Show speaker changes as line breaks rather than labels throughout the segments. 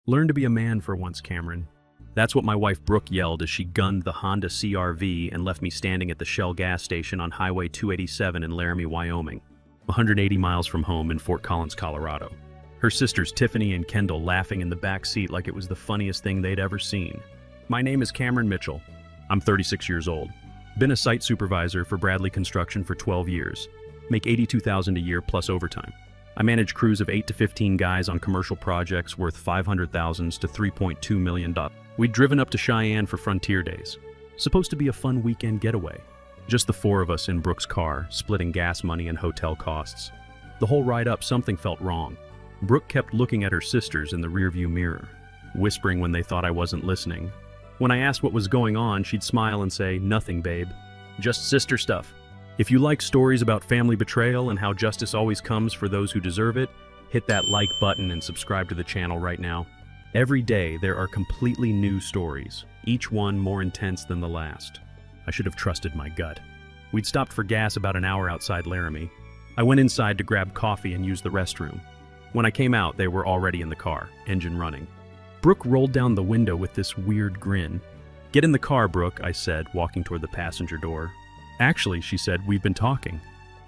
Learn to be a man for once, Cameron. That's what my wife Brooke yelled as she gunned the Honda CR-V and left me standing at the Shell gas station on Highway 287 in Laramie, Wyoming, 180 miles from home in Fort Collins, Colorado. Her sisters Tiffany and Kendall laughing in the back seat like it was the funniest thing they'd ever seen. My name is Cameron Mitchell. I'm 36 years old. Been a site supervisor for Bradley Construction for 12 years. Make $82,000 a year plus overtime. I manage crews of 8 to 15 guys on commercial projects worth $500,000 to $3.2 million. We'd driven up to Cheyenne for Frontier Days. Supposed to be a fun weekend getaway. Just the four of us in Brooke's car, splitting gas money and hotel costs. The whole ride up, something felt wrong. Brooke kept looking at her sisters in the rearview mirror, whispering when they thought I wasn't listening. When I asked what was going on, she'd smile and say, "Nothing, babe. Just sister stuff." If you like stories about family betrayal and how justice always comes for those who deserve it, hit that like button and subscribe to the channel right now. Every day there are completely new stories, each one more intense than the last. I should have trusted my gut. We'd stopped for gas about an hour outside Laramie. I went inside to grab coffee and use the restroom. When I came out, they were already in the car, engine running. Brooke rolled down the window with this weird grin. "Get in the car, Brooke," I said, walking toward the passenger door. "Actually," she said, "we've been talking.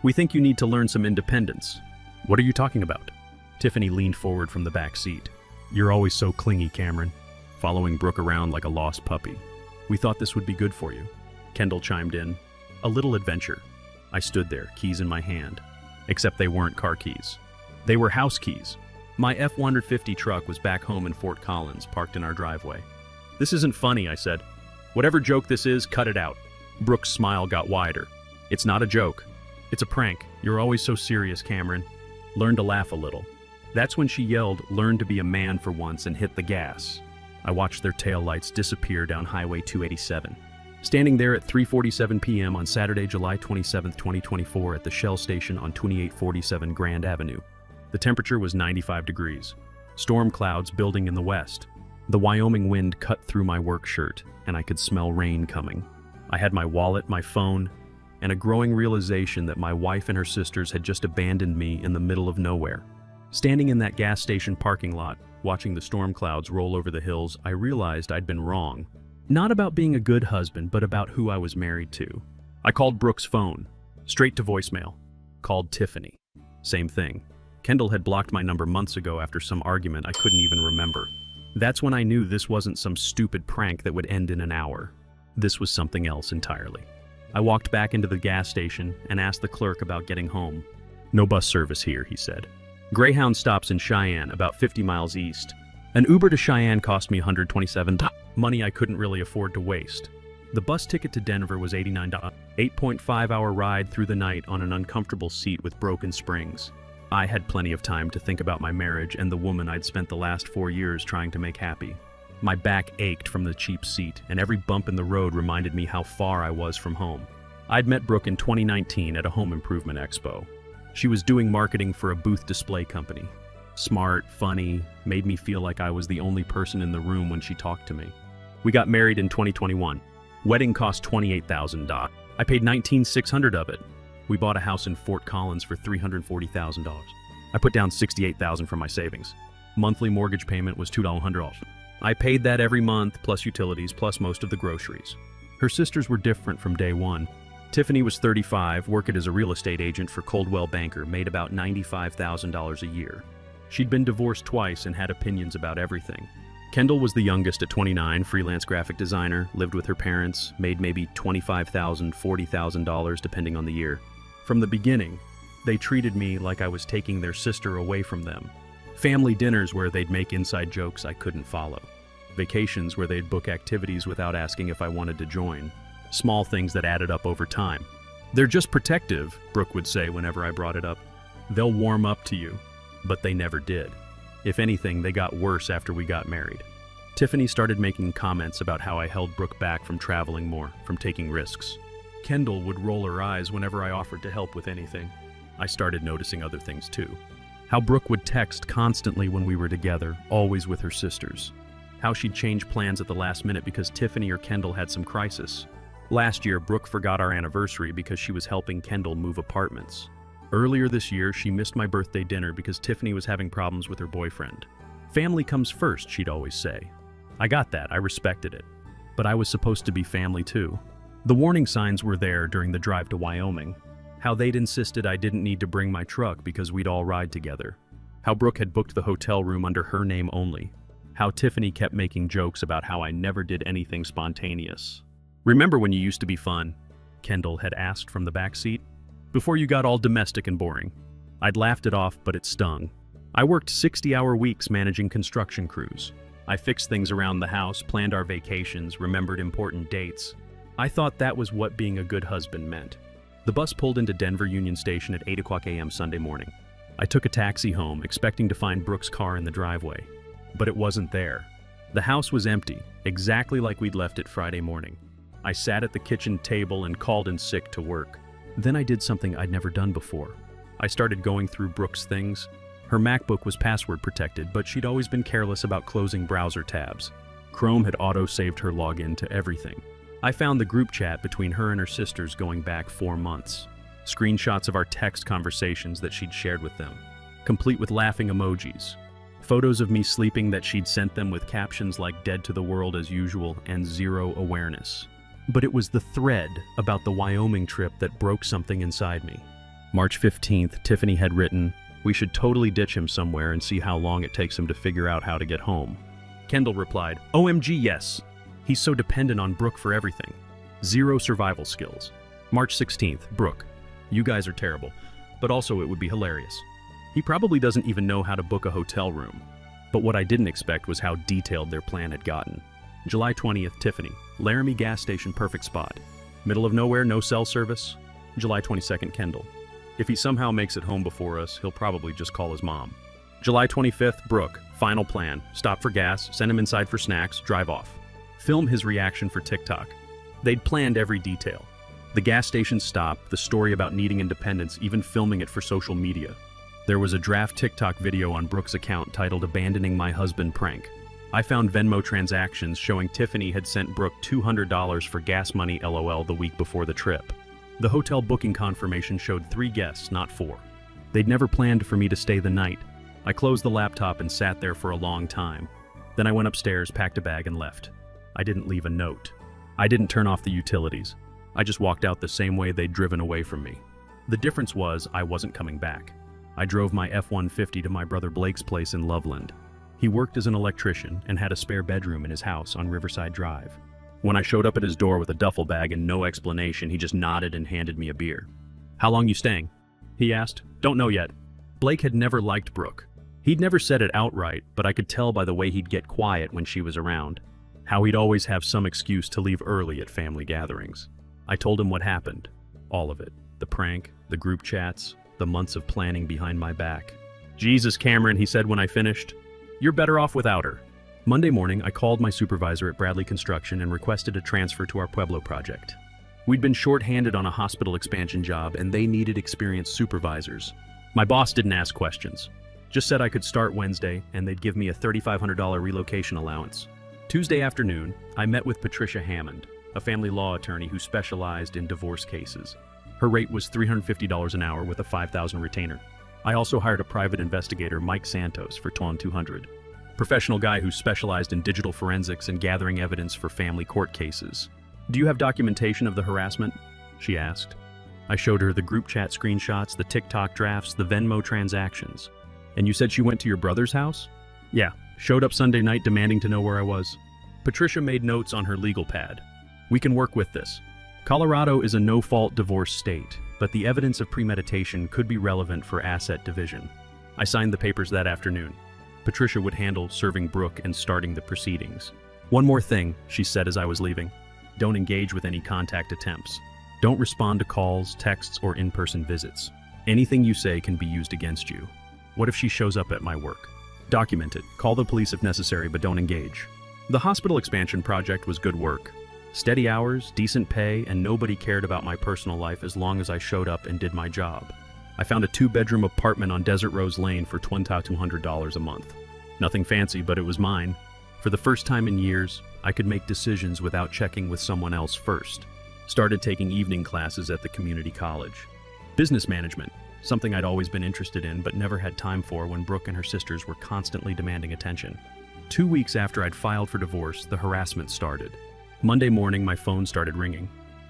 We think you need to learn some independence." "What are you talking about?" Tiffany leaned forward from the back seat. "You're always so clingy, Cameron," following Brooke around like a lost puppy. "We thought this would be good for you." Kendall chimed in. "A little adventure." I stood there, keys in my hand. Except they weren't car keys. They were house keys. My F-150 truck was back home in Fort Collins, parked in our driveway. "This isn't funny," I said. "Whatever joke this is, cut it out." Brooke's smile got wider. "It's not a joke. It's a prank. You're always so serious, Cameron. Learn to laugh a little." That's when she yelled, "Learn to be a man for once," and hit the gas. I watched their taillights disappear down Highway 287. Standing there at 3:47 p.m. on Saturday, July 27, 2024 at the Shell station on 2847 Grand Avenue. The temperature was 95 degrees. Storm clouds building in the west. The Wyoming wind cut through my work shirt, and I could smell rain coming. I had my wallet, my phone, and a growing realization that my wife and her sisters had just abandoned me in the middle of nowhere. Standing in that gas station parking lot, watching the storm clouds roll over the hills, I realized I'd been wrong. Not about being a good husband, but about who I was married to. I called Brooke's phone, straight to voicemail. Called Tiffany. Same thing. Kendall had blocked my number months ago after some argument I couldn't even remember. That's when I knew this wasn't some stupid prank that would end in an hour. This was something else entirely. I walked back into the gas station and asked the clerk about getting home. "No bus service here," he said. "Greyhound stops in Cheyenne, about 50 miles east. An Uber to Cheyenne cost me $127, money I couldn't really afford to waste. The bus ticket to Denver was $89, 8.5-hour ride through the night on an uncomfortable seat with broken springs. I had plenty of time to think about my marriage and the woman I'd spent the last 4 years trying to make happy. My back ached from the cheap seat, and every bump in the road reminded me how far I was from home. I'd met Brooke in 2019 at a home improvement expo. She was doing marketing for a booth display company. Smart, funny, made me feel like I was the only person in the room when she talked to me. We got married in 2021. Wedding cost $28,000. I paid $19,600 of it. We bought a house in Fort Collins for $340,000. I put down $68,000 from my savings. Monthly mortgage payment was $200. I paid that every month, plus utilities, plus most of the groceries. Her sisters were different from day one. Tiffany was 35, worked as a real estate agent for Coldwell Banker, made about $95,000 a year. She'd been divorced twice and had opinions about everything. Kendall was the youngest at 29, freelance graphic designer, lived with her parents, made maybe $25,000, $40,000 depending on the year. From the beginning, they treated me like I was taking their sister away from them. Family dinners where they'd make inside jokes I couldn't follow. Vacations where they'd book activities without asking if I wanted to join. Small things that added up over time. "They're just protective," Brooke would say whenever I brought it up. "They'll warm up to you." But they never did. If anything, they got worse after we got married. Tiffany started making comments about how I held Brooke back from traveling more, from taking risks. Kendall would roll her eyes whenever I offered to help with anything. I started noticing other things too. How Brooke would text constantly when we were together, always with her sisters. How she'd change plans at the last minute because Tiffany or Kendall had some crisis. Last year, Brooke forgot our anniversary because she was helping Kendall move apartments. Earlier this year, she missed my birthday dinner because Tiffany was having problems with her boyfriend. Family comes first, she'd always say. I got that, I respected it. But I was supposed to be family too. The warning signs were there during the drive to Wyoming. How they'd insisted I didn't need to bring my truck because we'd all ride together. How Brooke had booked the hotel room under her name only. How Tiffany kept making jokes about how I never did anything spontaneous. "Remember when you used to be fun?" Kendall had asked from the back seat. "Before you got all domestic and boring." I'd laughed it off, but it stung. I worked 60-hour weeks managing construction crews. I fixed things around the house, planned our vacations, remembered important dates. I thought that was what being a good husband meant. The bus pulled into Denver Union Station at 8 a.m. Sunday morning. I took a taxi home, expecting to find Brooke's car in the driveway. But it wasn't there. The house was empty, exactly like we'd left it Friday morning. I sat at the kitchen table and called in sick to work. Then I did something I'd never done before. I started going through Brooke's things. Her MacBook was password protected, but she'd always been careless about closing browser tabs. Chrome had auto-saved her login to everything. I found the group chat between her and her sisters going back 4 months. Screenshots of our text conversations that she'd shared with them, complete with laughing emojis. Photos of me sleeping that she'd sent them with captions like "dead to the world as usual" and "zero awareness." But it was the thread about the Wyoming trip that broke something inside me. March 15th, Tiffany had written, "We should totally ditch him somewhere and see how long it takes him to figure out how to get home." Kendall replied, "OMG, yes. He's so dependent on Brooke for everything. Zero survival skills." March 16th, Brooke, "You guys are terrible, but also it would be hilarious. He probably doesn't even know how to book a hotel room." But what I didn't expect was how detailed their plan had gotten. July 20th, Tiffany, "Laramie gas station, perfect spot. Middle of nowhere, no cell service." July 22nd, Kendall, "If he somehow makes it home before us, he'll probably just call his mom." July 25th, Brooke, "Final plan. Stop for gas, send him inside for snacks, drive off. Film his reaction for TikTok." They'd planned every detail. The gas station stop, the story about needing independence, even filming it for social media. There was a draft TikTok video on Brooke's account titled "Abandoning My Husband Prank." I found Venmo transactions showing Tiffany had sent Brooke $200 for gas money LOL the week before the trip. The hotel booking confirmation showed 3 guests, not 4. They'd never planned for me to stay the night. I closed the laptop and sat there for a long time. Then I went upstairs, packed a bag, and left. I didn't leave a note. I didn't turn off the utilities. I just walked out the same way they'd driven away from me. The difference was I wasn't coming back. I drove my F-150 to my brother Blake's place in Loveland. He worked as an electrician and had a spare bedroom in his house on Riverside Drive. When I showed up at his door with a duffel bag and no explanation, he just nodded and handed me a beer. "How long you staying?" he asked. "Don't know yet." Blake had never liked Brooke. He'd never said it outright, but I could tell by the way he'd get quiet when she was around. How he'd always have some excuse to leave early at family gatherings. I told him what happened. All of it. The prank, the group chats, the months of planning behind my back. "Jesus, Cameron," he said when I finished. "You're better off without her." Monday morning, I called my supervisor at Bradley Construction and requested a transfer to our Pueblo project. We'd been short-handed on a hospital expansion job, and they needed experienced supervisors. My boss didn't ask questions. Just said I could start Wednesday, and they'd give me a $3,500 relocation allowance. Tuesday afternoon, I met with Patricia Hammond, a family law attorney who specialized in divorce cases. Her rate was $350 an hour with a $5,000 retainer. I also hired a private investigator, Mike Santos, for $200. Professional guy who specialized in digital forensics and gathering evidence for family court cases. "Do you have documentation of the harassment?" she asked. I showed her the group chat screenshots, the TikTok drafts, the Venmo transactions. "And you said she went to your brother's house?" "Yeah, showed up Sunday night demanding to know where I was." Patricia made notes on her legal pad. "We can work with this. Colorado is a no-fault divorce state, but the evidence of premeditation could be relevant for asset division." I signed the papers that afternoon. Patricia would handle serving Brooke and starting the proceedings. "One more thing," she said as I was leaving. "Don't engage with any contact attempts. Don't respond to calls, texts, or in-person visits. Anything you say can be used against you. What if she shows up at my work? Document it. Call the police if necessary, but don't engage." The hospital expansion project was good work. Steady hours, decent pay, and nobody cared about my personal life as long as I showed up and did my job. I found a 2-bedroom apartment on Desert Rose Lane for $2,200 a month. Nothing fancy, but it was mine. For the first time in years, I could make decisions without checking with someone else first. Started taking evening classes at the community college. Business management. something I'd always been interested in but never had time for when Brooke and her sisters were constantly demanding attention. 2 weeks after I'd filed for divorce, the harassment started. Monday morning, my phone started ringing.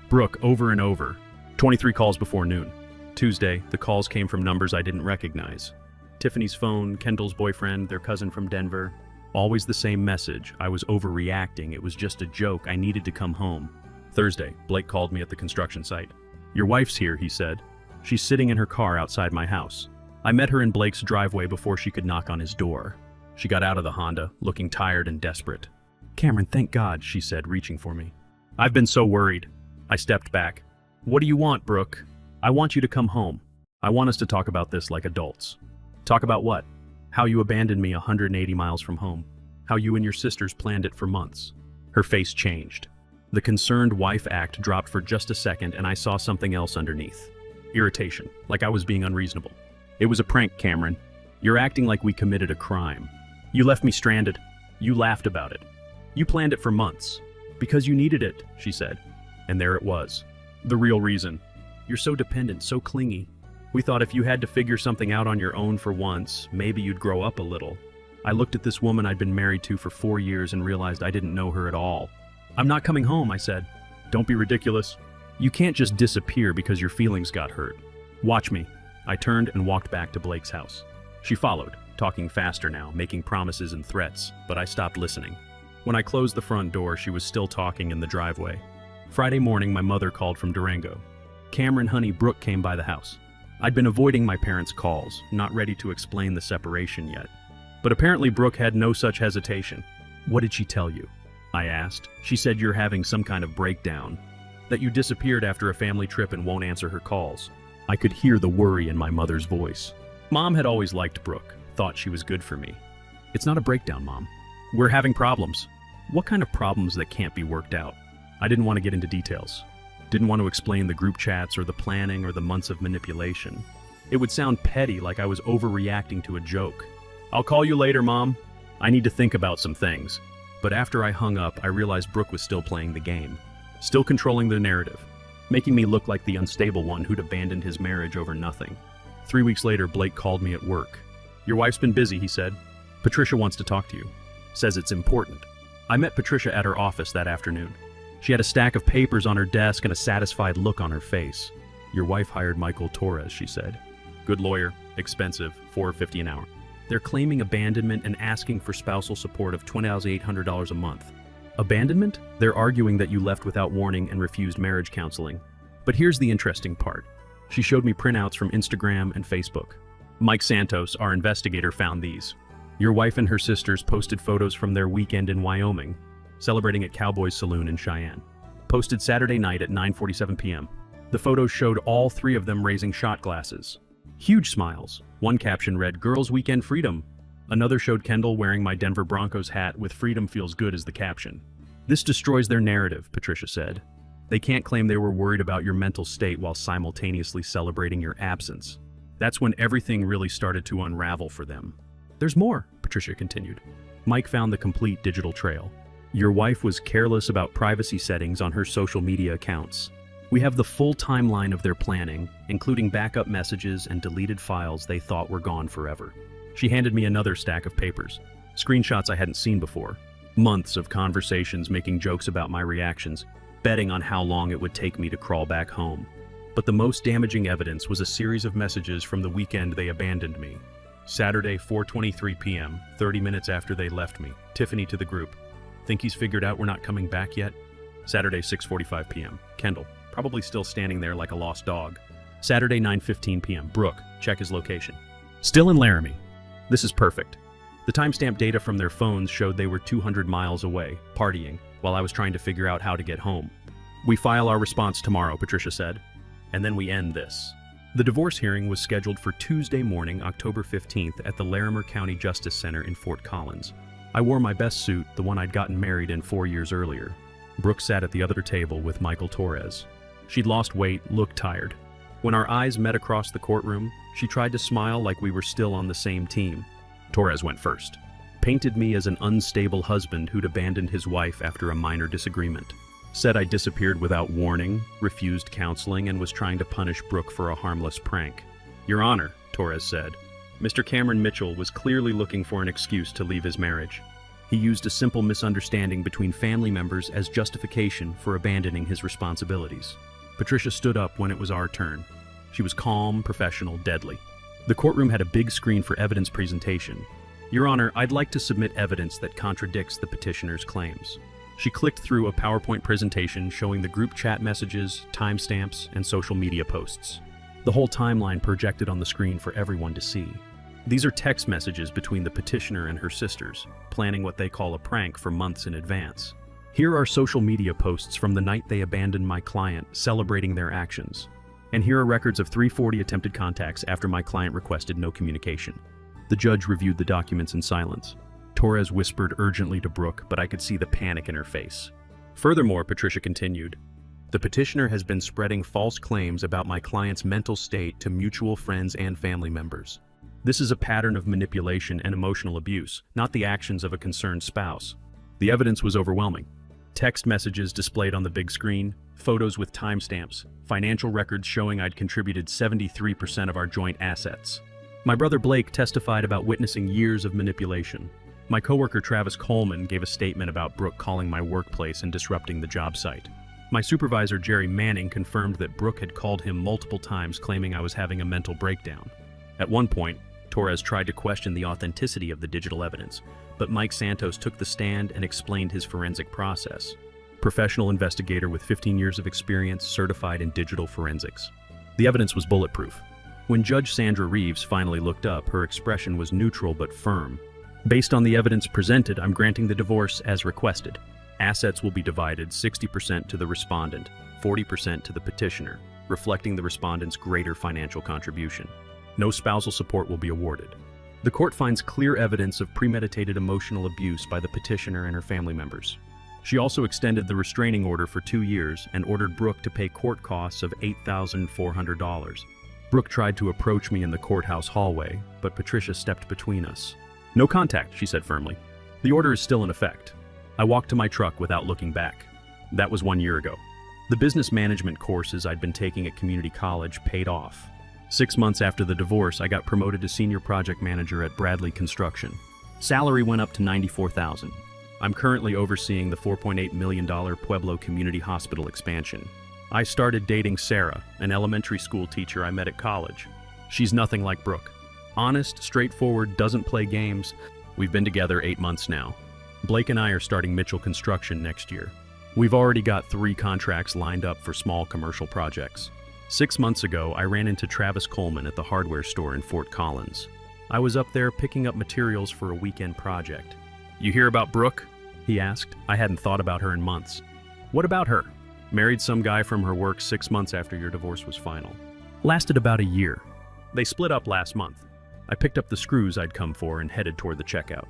Brooke, over and over. 23 calls before noon. Tuesday, the calls came from numbers I didn't recognize. Tiffany's phone, Kendall's boyfriend, their cousin from Denver. Always the same message. I was overreacting. It was just a joke. I needed to come home. Thursday, Blake called me at the construction site. "Your wife's here," he said. "She's sitting in her car outside my house." I met her in Blake's driveway before she could knock on his door. She got out of the Honda, looking tired and desperate. "Cameron, thank God," she said, reaching for me. "I've been so worried." I stepped back. "What do you want, Brooke?" "I want you to come home. I want us to talk about this like adults." "Talk about what?" "How you abandoned me 180 miles from home. How you and your sisters planned it for months." Her face changed. The concerned wife act dropped for just a second, and I saw something else underneath. Irritation, like I was being unreasonable. "It was a prank, Cameron. You're acting like we committed a crime. You left me stranded. You laughed about it. You planned it for months. Because you needed it," she said. And there it was. The real reason. "You're so dependent, so clingy. We thought if you had to figure something out on your own for once, maybe you'd grow up a little." I looked at this woman I'd been married to for 4 years and realized I didn't know her at all. "I'm not coming home," I said. "Don't be ridiculous. You can't just disappear because your feelings got hurt. Watch me." I turned and walked back to Blake's house. She followed, talking faster now, making promises and threats, but I stopped listening. When I closed the front door, she was still talking in the driveway. Friday morning, my mother called from Durango. "Cameron, honey, Brooke came by the house." I'd been avoiding my parents' calls, not ready to explain the separation yet. But apparently Brooke had no such hesitation. "What did she tell you?" I asked. "She said you're having some kind of breakdown. That you disappeared after a family trip and won't answer her calls." I could hear the worry in my mother's voice. Mom had always liked Brooke, thought she was good for me. "It's not a breakdown, Mom. We're having problems." "What kind of problems that can't be worked out?" I didn't want to get into details. Didn't want to explain the group chats or the planning or the months of manipulation. It would sound petty, like I was overreacting to a joke. "I'll call you later, Mom. I need to think about some things." But after I hung up, I realized Brooke was still playing the game. Still controlling the narrative. Making me look like the unstable one who'd abandoned his marriage over nothing. 3 weeks later, Blake called me at work. "Your wife's been busy," he said. "Patricia wants to talk to you. Says it's important." I met Patricia at her office that afternoon. She had a stack of papers on her desk and a satisfied look on her face. "Your wife hired Michael Torres," she said. "Good lawyer, expensive, $4.50 an hour. They're claiming abandonment and asking for spousal support of $20,800 a month." Abandonment? They're arguing that you left without warning and refused marriage counseling. But here's the interesting part. She showed me printouts from Instagram and Facebook. Mike Santos, our investigator, found these. Your wife and her sisters posted photos from their weekend in Wyoming, celebrating at Cowboys Saloon in Cheyenne. Posted Saturday night at 9:47 p.m. The photos showed all 3 of them raising shot glasses. Huge smiles. One caption read, "Girls Weekend Freedom." Another showed Kendall wearing my Denver Broncos hat with "Freedom feels good" as the caption. "This destroys their narrative," Patricia said. "They can't claim they were worried about your mental state while simultaneously celebrating your absence." That's when everything really started to unravel for them. "There's more," Patricia continued. Mike found the complete digital trail. Your wife was careless about privacy settings on her social media accounts. We have the full timeline of their planning, including backup messages and deleted files they thought were gone forever. She handed me another stack of papers, screenshots I hadn't seen before. Months of conversations making jokes about my reactions, betting on how long it would take me to crawl back home. But the most damaging evidence was a series of messages from the weekend they abandoned me. Saturday, 4:23 p.m., 30 minutes after they left me. Tiffany to the group. "Think he's figured out we're not coming back yet?" Saturday, 6:45 p.m. Kendall, probably still standing there like a lost dog. Saturday, 9:15 p.m. Brooke, check his location. Still in Laramie. This is perfect. The timestamp data from their phones showed they were 200 miles away, partying, while I was trying to figure out how to get home. "We file our response tomorrow," Patricia said. "And then we end this." The divorce hearing was scheduled for Tuesday morning, October 15th at the Larimer County Justice Center in Fort Collins. I wore my best suit, the one I'd gotten married in 4 years earlier. Brooke sat at the other table with Michael Torres. She'd lost weight, looked tired. When our eyes met across the courtroom, she tried to smile like we were still on the same team. Torres went first. Painted me as an unstable husband who'd abandoned his wife after a minor disagreement. Said I disappeared without warning, refused counseling, and was trying to punish Brooke for a harmless prank. Your Honor, Torres said, Mr. Cameron Mitchell was clearly looking for an excuse to leave his marriage. He used a simple misunderstanding between family members as justification for abandoning his responsibilities. Patricia stood up when it was our turn. She was calm, professional, deadly. The courtroom had a big screen for evidence presentation. Your Honor, I'd like to submit evidence that contradicts the petitioner's claims. She clicked through a PowerPoint presentation showing the group chat messages, timestamps, and social media posts. The whole timeline projected on the screen for everyone to see. These are text messages between the petitioner and her sisters, planning what they call a prank for months in advance. Here are social media posts from the night they abandoned my client, celebrating their actions. And here are records of 340 attempted contacts after my client requested no communication. The judge reviewed the documents in silence. Torres whispered urgently to Brooke, but I could see the panic in her face. Furthermore, Patricia continued, the petitioner has been spreading false claims about my client's mental state to mutual friends and family members. This is a pattern of manipulation and emotional abuse, not the actions of a concerned spouse. The evidence was overwhelming. Text messages displayed on the big screen, photos with timestamps, financial records showing I'd contributed 73% of our joint assets. My brother Blake testified about witnessing years of manipulation. My coworker Travis Coleman gave a statement about Brooke calling my workplace and disrupting the job site. My supervisor Jerry Manning confirmed that Brooke had called him multiple times claiming I was having a mental breakdown. At one point, Torres tried to question the authenticity of the digital evidence, but Mike Santos took the stand and explained his forensic process. Professional investigator with 15 years of experience, certified in digital forensics. The evidence was bulletproof. When Judge Sandra Reeves finally looked up, her expression was neutral but firm. Based on the evidence presented, I'm granting the divorce as requested. Assets will be divided 60% to the respondent, 40% to the petitioner, reflecting the respondent's greater financial contribution. No spousal support will be awarded. The court finds clear evidence of premeditated emotional abuse by the petitioner and her family members. She also extended the restraining order for 2 years and ordered Brooke to pay court costs of $8,400. Brooke tried to approach me in the courthouse hallway, but Patricia stepped between us. No contact, she said firmly. The order is still in effect. I walked to my truck without looking back. That was 1 year ago. The business management courses I'd been taking at community college paid off. 6 months after the divorce, I got promoted to senior project manager at Bradley Construction. Salary went up to $94,000. I'm currently overseeing the $4.8 million Pueblo Community Hospital expansion. I started dating Sarah, an elementary school teacher I met at college. She's nothing like Brooke. Honest, straightforward, doesn't play games. We've been together 8 months now. Blake and I are starting Mitchell Construction next year. We've already got 3 contracts lined up for small commercial projects. 6 months ago, I ran into Travis Coleman at the hardware store in Fort Collins. I was up there picking up materials for a weekend project. You hear about Brooke? He asked. I hadn't thought about her in months. What about her? Married some guy from her work 6 months after your divorce was final. Lasted about a year. They split up last month. I picked up the screws I'd come for and headed toward the checkout.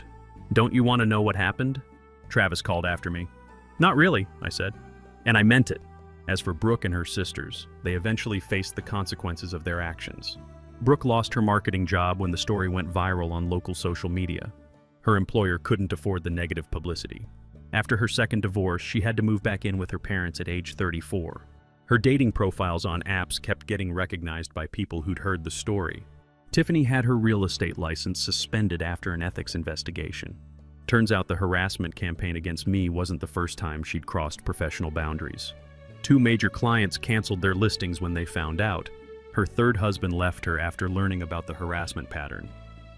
Don't you want to know what happened? Travis called after me. Not really, I said. And I meant it. As for Brooke and her sisters, they eventually faced the consequences of their actions. Brooke lost her marketing job when the story went viral on local social media. Her employer couldn't afford the negative publicity. After her second divorce, she had to move back in with her parents at age 34. Her dating profiles on apps kept getting recognized by people who'd heard the story. Tiffany had her real estate license suspended after an ethics investigation. Turns out the harassment campaign against me wasn't the first time she'd crossed professional boundaries. 2 major clients canceled their listings when they found out. Her third husband left her after learning about the harassment pattern.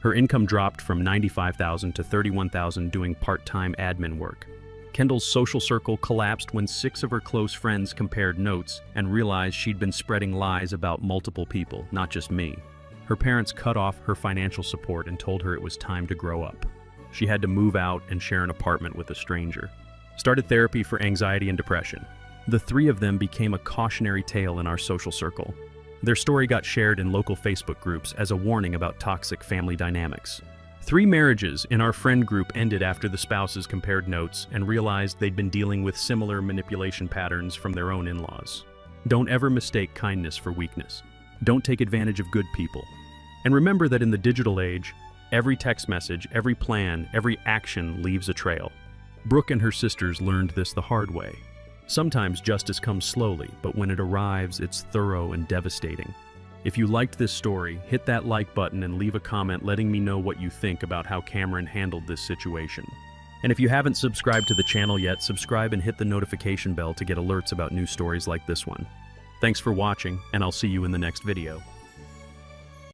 Her income dropped from $95,000 to $31,000 doing part-time admin work. Kendall's social circle collapsed when 6 of her close friends compared notes and realized she'd been spreading lies about multiple people, not just me. Her parents cut off her financial support and told her it was time to grow up. She had to move out and share an apartment with a stranger. Started therapy for anxiety and depression. The 3 of them became a cautionary tale in our social circle. Their story got shared in local Facebook groups as a warning about toxic family dynamics. 3 marriages in our friend group ended after the spouses compared notes and realized they'd been dealing with similar manipulation patterns from their own in-laws. Don't ever mistake kindness for weakness. Don't take advantage of good people. And remember that in the digital age, every text message, every plan, every action leaves a trail. Brooke and her sisters learned this the hard way. Sometimes justice comes slowly, but when it arrives, it's thorough and devastating. If you liked this story, hit that like button and leave a comment letting me know what you think about how Cameron handled this situation. And if you haven't subscribed to the channel yet, subscribe and hit the notification bell to get alerts about new stories like this one. Thanks for watching, and I'll see you in the next video.